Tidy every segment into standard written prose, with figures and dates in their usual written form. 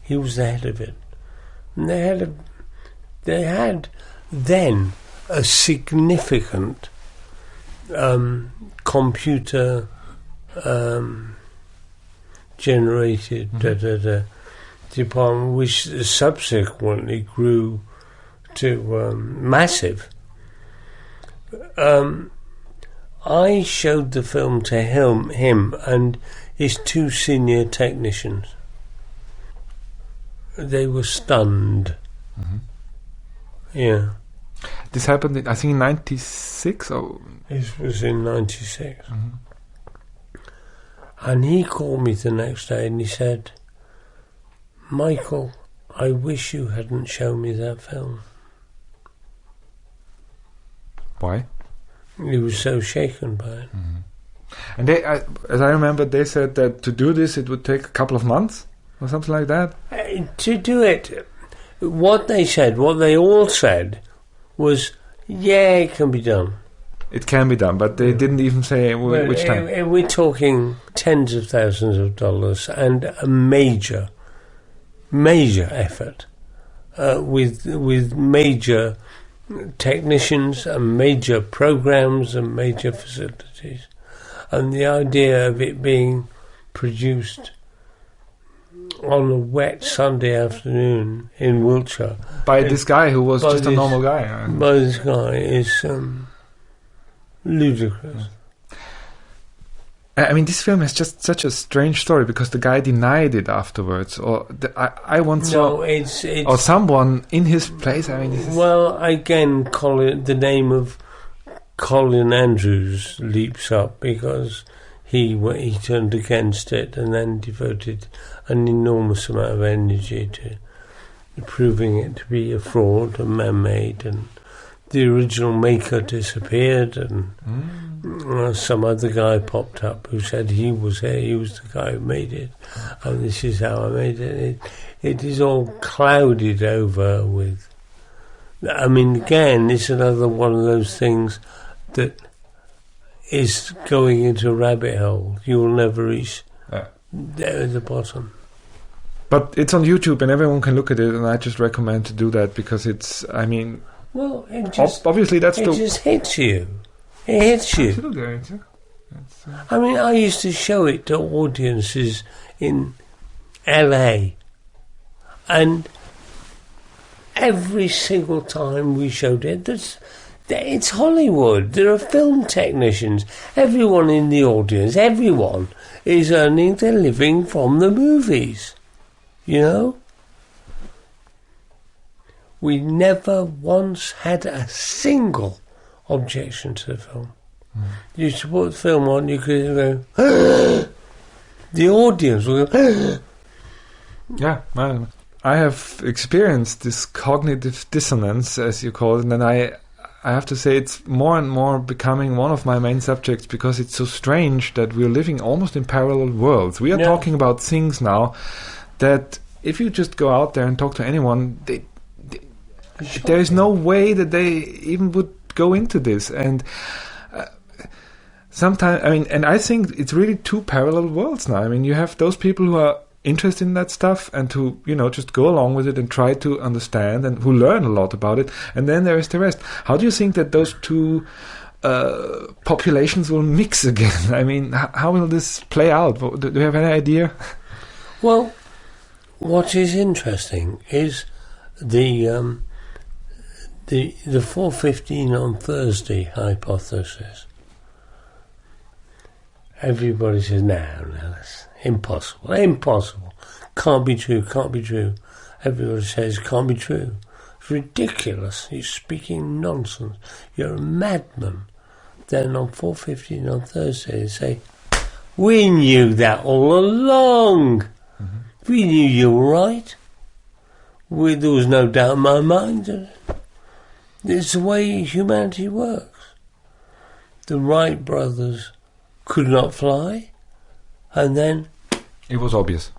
he was the head of it. And they had then a significant computer generated department, which subsequently grew to massive. I showed the film to him and his two senior technicians. They were stunned. Yeah. This happened, I think, in 96? Or? This was in 96. And he called me the next day and he said, Michael, I wish you hadn't shown me that film. Why? He was so shaken by it. And they, as I remember, they said that to do this it would take a couple of months or something like that. To do it, what they all said was, yeah, it can be done. It can be done, but they didn't even say which time. We're talking tens of thousands of dollars and a major effort with major technicians and major programs and major facilities. And the idea of it being produced on a wet Sunday afternoon in Wiltshire by this guy who was just a normal guy. By this guy is ludicrous. I mean, this film is just such a strange story because the guy denied it afterwards. Or I once saw, or someone in his place. I mean, well, again, the name of Colin Andrews leaps up because he turned against it and then devoted an enormous amount of energy to proving it to be a fraud, a man-made, and the original maker disappeared, and some other guy popped up who said he was here, he was the guy who made it, and this is how I made it. It is all clouded over with... I mean, again, it's another one of those things that is going into a rabbit hole. You will never reach there at the bottom. But it's on YouTube and everyone can look at it, and I just recommend to do that because it's, I mean... Well, it just... Obviously, that's it just hits you. It hits you. Absolutely. I mean, I used to show it to audiences in LA, and every single time we showed it, it's Hollywood. There are film technicians. Everyone in the audience, everyone is earning their living from the movies. You know? We never once had a single objection to the film. You used to put the film on, you could go, the audience will go, yeah, well, I have experienced this cognitive dissonance, as you call it, and I have to say it's more and more becoming one of my main subjects because it's so strange that we're living almost in parallel worlds. We are talking about things now that if you just go out there and talk to anyone, there is no way that they even would go into this. And sometimes, I mean, and I think it's really two parallel worlds now. I mean, you have those people who are interested in that stuff and who, you know, just go along with it and try to understand and who learn a lot about it. And then there is the rest. How do you think that those two populations will mix again? I mean, how will this play out? Do you have any idea? Well, what is interesting is the 4:15 on Thursday hypothesis. Everybody says, no, that's impossible, can't be true. Everybody says, can't be true. It's ridiculous, you're speaking nonsense, you're a madman. Then on 4:15 on Thursday they say, we knew that all along. We knew you were right. There was no doubt in my mind. It's the way humanity works. The Wright brothers could not fly, and then... It was obvious.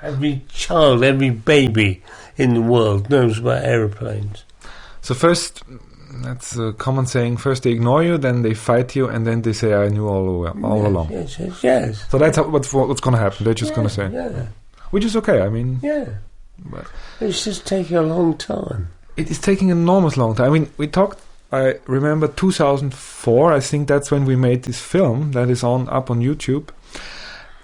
Every child, every baby in the world knows about aeroplanes. So first, that's a common saying, first they ignore you, then they fight you, and then they say, I knew all along. Yes. So that's what's going to happen. They're just going to say. Yeah. which is okay. I mean, Yeah. but It's just taking a long time. it is taking an enormous long time. I mean, we talked. I remember 2004. I think that's when we made this film that is up on YouTube.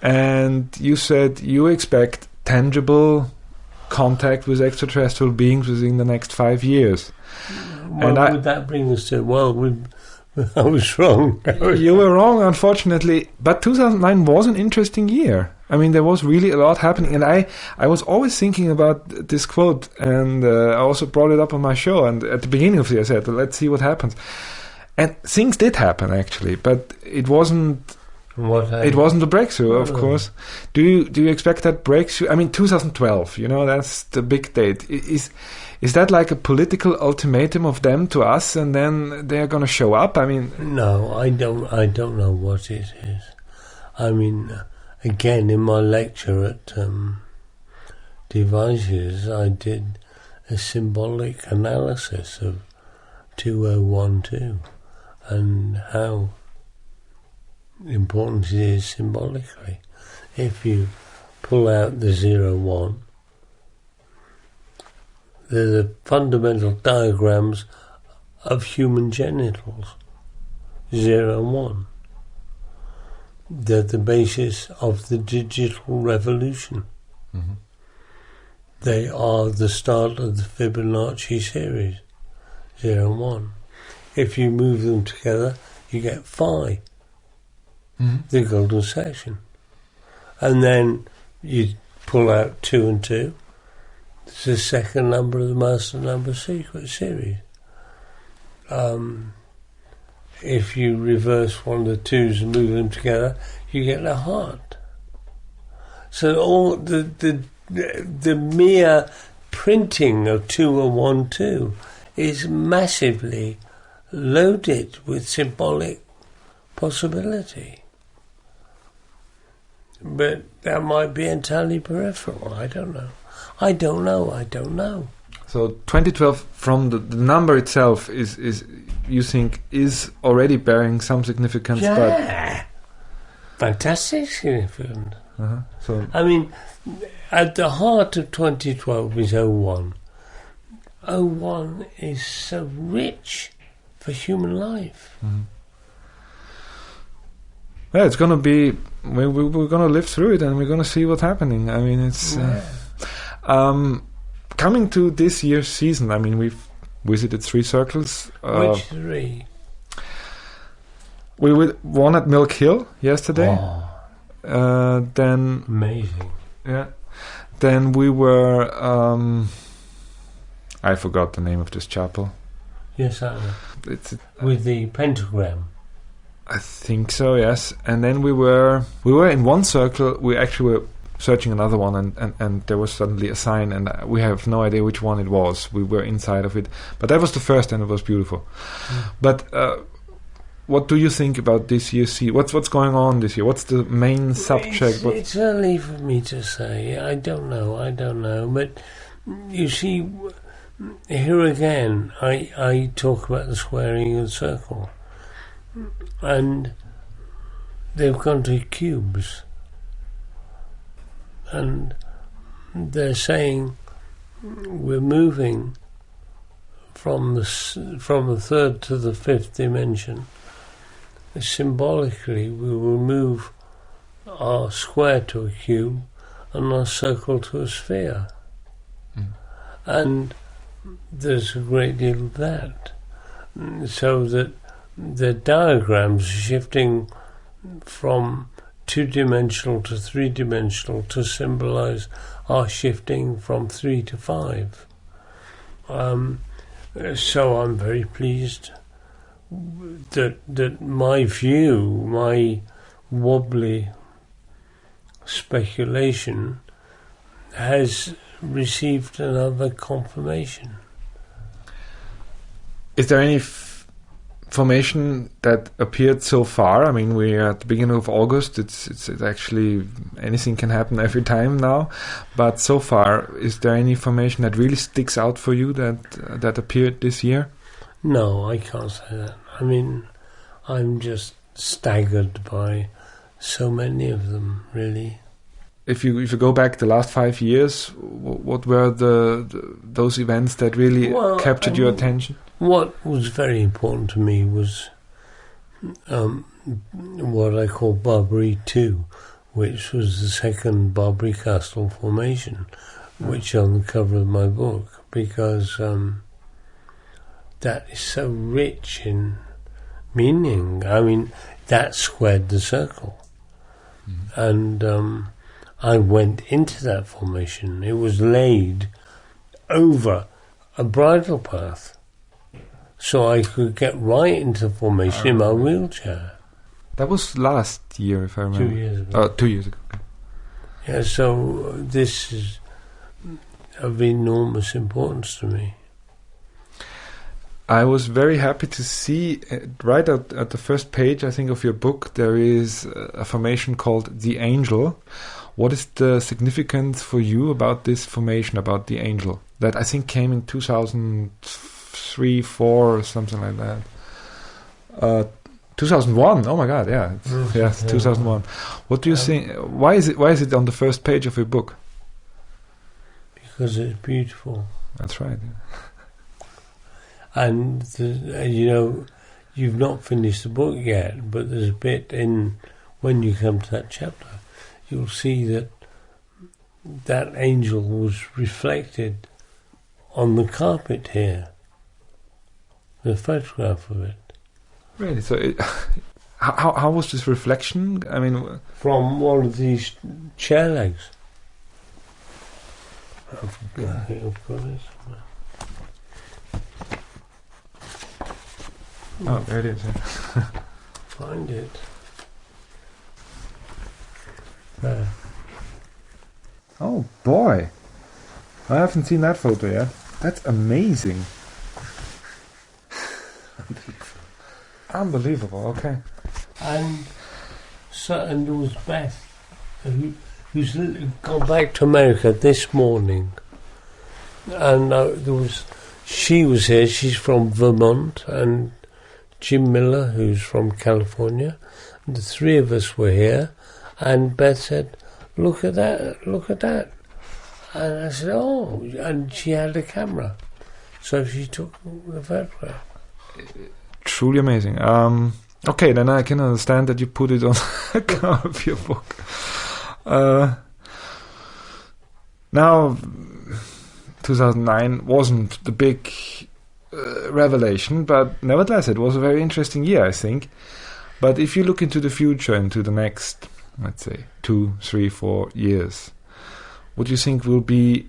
And you said you expect tangible contact with extraterrestrial beings within the next 5 years. What would that bring us to? Well, I was wrong. You were wrong, unfortunately. But 2009 was an interesting year. I mean, there was really a lot happening. And I was always thinking about this quote. And I also brought it up on my show. And at the beginning of the year, I said, let's see what happens. And things did happen, actually. But it wasn't... It wasn't a breakthrough, of course. Do you expect that breakthrough? I mean, 2012. That's the big date. Is that like a political ultimatum of them to us, and then they're going to show up? I mean, no, I don't know what it is. I mean, again, in my lecture at Devices, I did a symbolic analysis of 2012 and how important it is symbolically. If you pull out the 0-1, they're the fundamental diagrams of human genitals. 0 and 1. They're the basis of the digital revolution. Mm-hmm. They are the start of the Fibonacci series. 0 and 1. If you move them together, you get phi. Mm-hmm. The golden section. And then you pull out 2 and 2. It's the second number of the master number series. If you reverse one of the 2s and move them together, you get a heart. So all the mere printing of 2 and 1, 2 is massively loaded with symbolic possibility. But that might be entirely peripheral. I don't know. So 2012, from the number itself, is you think is already bearing some significance? Yeah, fantastic significance. Uh-huh. So I mean, at the heart of 2012 is 01. 01 is so rich for human life. Mm-hmm. Yeah, it's going to be... We're going to live through it, and we're going to see what's happening. I mean, it's... coming to this year's season, I mean, we've visited 3 circles. Which 3? We were one at Milk Hill yesterday. Oh. Then... Amazing. Yeah. Then we were... I forgot the name of this chapel. Yes, I know. It's with the pentagram. I think so, yes. And then we were in one circle. We actually were searching another one, and there was suddenly a sign, and we have no idea which one it was. We were inside of it, but that was the first, and it was beautiful. But what do you think about this year's season? What's going on this year? What's the main subject? It's early for me to say. I don't know. But you see, here again, I talk about the squaring of the circle. And they've gone to cubes. And they're saying we're moving from the 3rd to the 5th dimension. Symbolically, we will move our square to a cube and our circle to a sphere. And there's a great deal of that. So that the diagrams are shifting from 2-dimensional to 3-dimensional to symbolize our shifting from 3 to 5. So I'm very pleased that my view, my wobbly speculation, has received another confirmation. Is there any formation that appeared so far? I mean, we're at the beginning of August. It's actually anything can happen every time now. But so far, is there any formation that really sticks out for you that appeared this year? No, I can't say that. I mean, I'm just staggered by so many of them, really. if you go back the last 5 years, what were those events that really captured your attention? What was very important to me was what I call Barbary 2, which was the second Barbary Castle formation, which is on the cover of my book, because that is so rich in meaning. I mean, that squared the circle. And I went into that formation. It was laid over a bridle path, so I could get right into the formation in my wheelchair. That was last year, if I remember. 2 years ago. 2 years ago. Yeah, so this is of enormous importance to me. I was very happy to see right at the first page, I think, of your book, there is a formation called the angel. What is the significance for you about this formation, about the angel? That I think came in 2003, 4 or something like that. 2001. Oh my God! Yeah, yes, 2001. What do you think? Why is it on the first page of your book? Because it's beautiful. That's right. Yeah. And you've not finished the book yet, but there's a bit in when you come to that chapter, you'll see that angel was reflected on the carpet here. The photograph of it. Really? So, how was this reflection? I mean, from one of these chair legs. I've got it. Oh, there it is. Yeah. Find it. There. Oh boy, I haven't seen that photo yet. That's amazing. Unbelievable. Okay. And there was Beth, who's gone back to America this morning, and she was here. She's from Vermont, and Jim Miller, who's from California. And the three of us were here, and Beth said, "Look at that! Look at that!" And I said, "Oh!" And she had a camera, so she took the photograph. Truly amazing. Okay, then I can understand that you put it on the cover of your book. Now, 2009 wasn't the big revelation, but nevertheless it was a very interesting year, I think. But if you look into the future, into the next, let's say, 2, 3, 4 years, what do you think will be,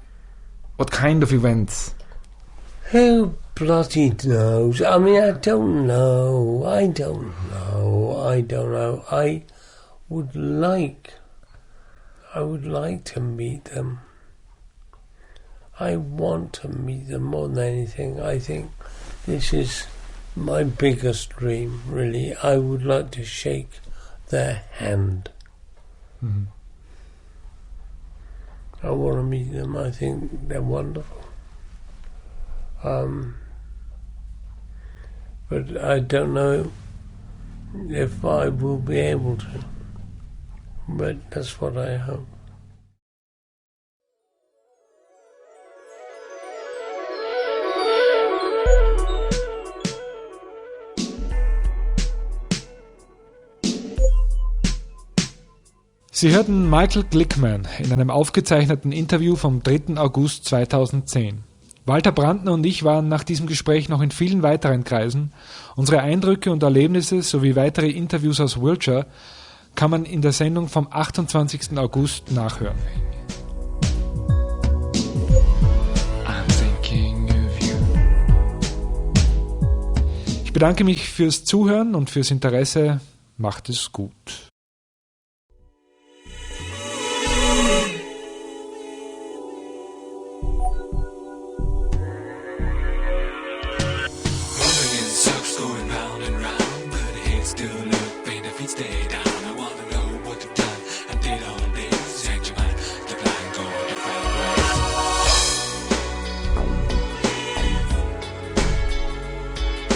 what kind of events? Who bloody knows? I mean, I don't know. I would like to meet them. I want to meet them more than anything. I think this is my biggest dream, really. I would like to shake their hand. Mm-hmm. I want to meet them. I think they're wonderful. But I don't know if I will be able to. But that's what I hope. Sie hörten Michael Glickman in einem aufgezeichneten Interview vom 3. August 2010. Walter Brandner und ich waren nach diesem Gespräch noch in vielen weiteren Kreisen. Unsere Eindrücke und Erlebnisse sowie weitere Interviews aus Wiltshire kann man in der Sendung vom 28. August nachhören. Ich bedanke mich fürs Zuhören und fürs Interesse. Macht es gut. Going round and round, but it still look pain if it stayed.